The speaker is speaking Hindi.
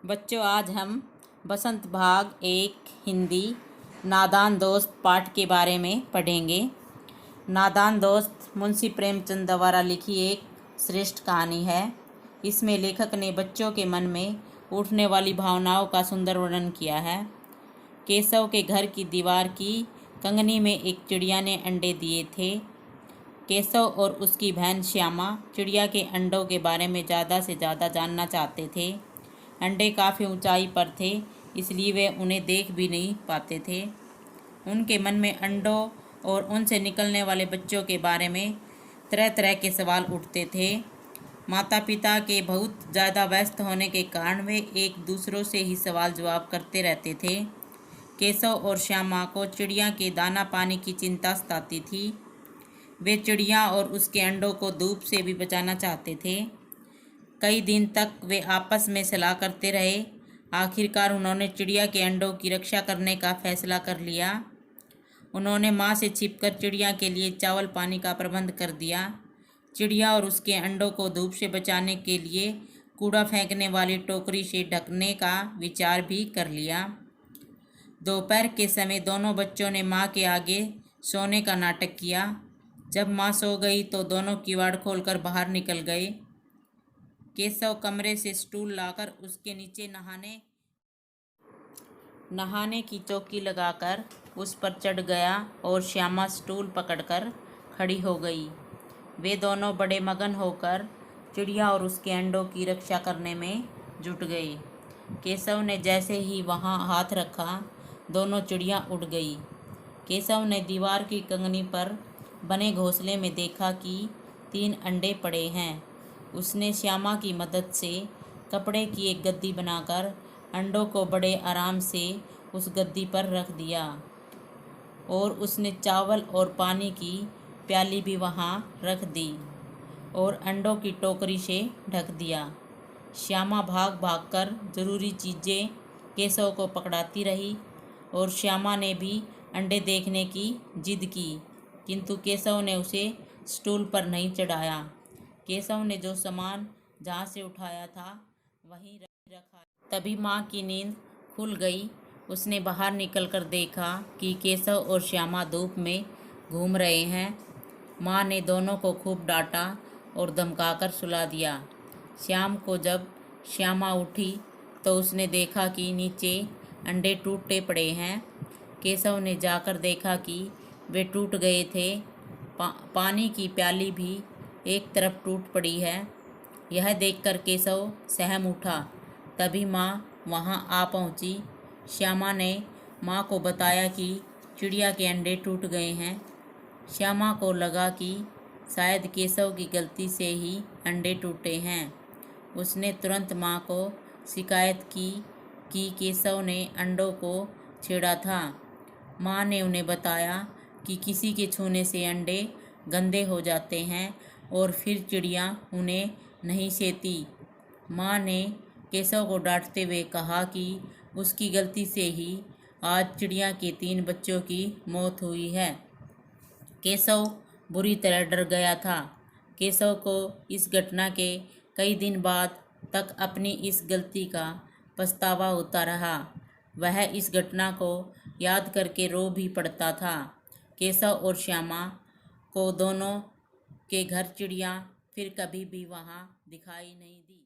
बच्चों, आज हम बसंत भाग 1 हिंदी नादान दोस्त पाठ के बारे में पढ़ेंगे। नादान दोस्त मुंशी प्रेमचंद द्वारा लिखी एक श्रेष्ठ कहानी है। इसमें लेखक ने बच्चों के मन में उठने वाली भावनाओं का सुंदर वर्णन किया है। केशव के घर की दीवार की कंगनी में एक चिड़िया ने अंडे दिए थे। केशव और उसकी बहन श्यामा चिड़िया के अंडों के बारे में ज़्यादा से ज़्यादा जानना चाहते थे। अंडे काफ़ी ऊंचाई पर थे, इसलिए वे उन्हें देख भी नहीं पाते थे। उनके मन में अंडों और उनसे निकलने वाले बच्चों के बारे में तरह तरह के सवाल उठते थे। माता पिता के बहुत ज़्यादा व्यस्त होने के कारण वे एक दूसरों से ही सवाल जवाब करते रहते थे। केशव और श्यामा को चिड़िया के दाना पानी की चिंता सताती थी। वे चिड़िया और उसके अंडों को धूप से भी बचाना चाहते थे। कई दिन तक वे आपस में सलाह करते रहे। आखिरकार उन्होंने चिड़िया के अंडों की रक्षा करने का फैसला कर लिया। उन्होंने माँ से छिपकर चिड़िया के लिए चावल पानी का प्रबंध कर दिया। चिड़िया और उसके अंडों को धूप से बचाने के लिए कूड़ा फेंकने वाली टोकरी से ढकने का विचार भी कर लिया। दोपहर के समय दोनों बच्चों ने माँ के आगे सोने का नाटक किया। जब माँ सो गई तो दोनों किवाड़ खोलकर बाहर निकल गए। केशव कमरे से स्टूल लाकर उसके नीचे नहाने की चौकी लगाकर उस पर चढ़ गया और श्यामा स्टूल पकड़कर खड़ी हो गई। वे दोनों बड़े मगन होकर चिड़िया और उसके अंडों की रक्षा करने में जुट गए। केशव ने जैसे ही वहां हाथ रखा, दोनों चिड़िया उड़ गई। केशव ने दीवार की कंगनी पर बने घोंसले में देखा कि 3 अंडे पड़े हैं। उसने श्यामा की मदद से कपड़े की एक गद्दी बनाकर अंडों को बड़े आराम से उस गद्दी पर रख दिया और उसने चावल और पानी की प्याली भी वहां रख दी और अंडों की टोकरी से ढक दिया। श्यामा भाग भाग कर ज़रूरी चीज़ें केशव को पकड़ाती रही और श्यामा ने भी अंडे देखने की जिद की, किंतु केशव ने उसे स्टूल पर नहीं चढ़ाया। केशव ने जो सामान जहाँ से उठाया था वहीं रखा। तभी माँ की नींद खुल गई। उसने बाहर निकलकर देखा कि केशव और श्यामा धूप में घूम रहे हैं। माँ ने दोनों को खूब डांटा और धमकाकर सुला दिया। शाम को जब श्यामा उठी तो उसने देखा कि नीचे अंडे टूटे पड़े हैं। केशव ने जाकर देखा कि वे टूट गए थे। पानी की प्याली भी एक तरफ टूट पड़ी है। यह देखकर केशव सहम उठा। तभी माँ वहाँ आ पहुँची। श्यामा ने माँ को बताया कि चिड़िया के अंडे टूट गए हैं। श्यामा को लगा कि शायद केशव की गलती से ही अंडे टूटे हैं। उसने तुरंत माँ को शिकायत की कि केशव ने अंडों को छेड़ा था। माँ ने उन्हें बताया कि किसी के छूने से अंडे गंदे हो जाते हैं और फिर चिड़िया उन्हें नहीं सेती। माँ ने केशव को डांटते हुए कहा कि उसकी गलती से ही आज चिड़िया के 3 बच्चों की मौत हुई है। केशव बुरी तरह डर गया था। केशव को इस घटना के कई दिन बाद तक अपनी इस गलती का पछतावा होता रहा। वह इस घटना को याद करके रो भी पड़ता था। केशव और श्यामा को दोनों के घर चिड़िया फिर कभी भी वहाँ दिखाई नहीं दी।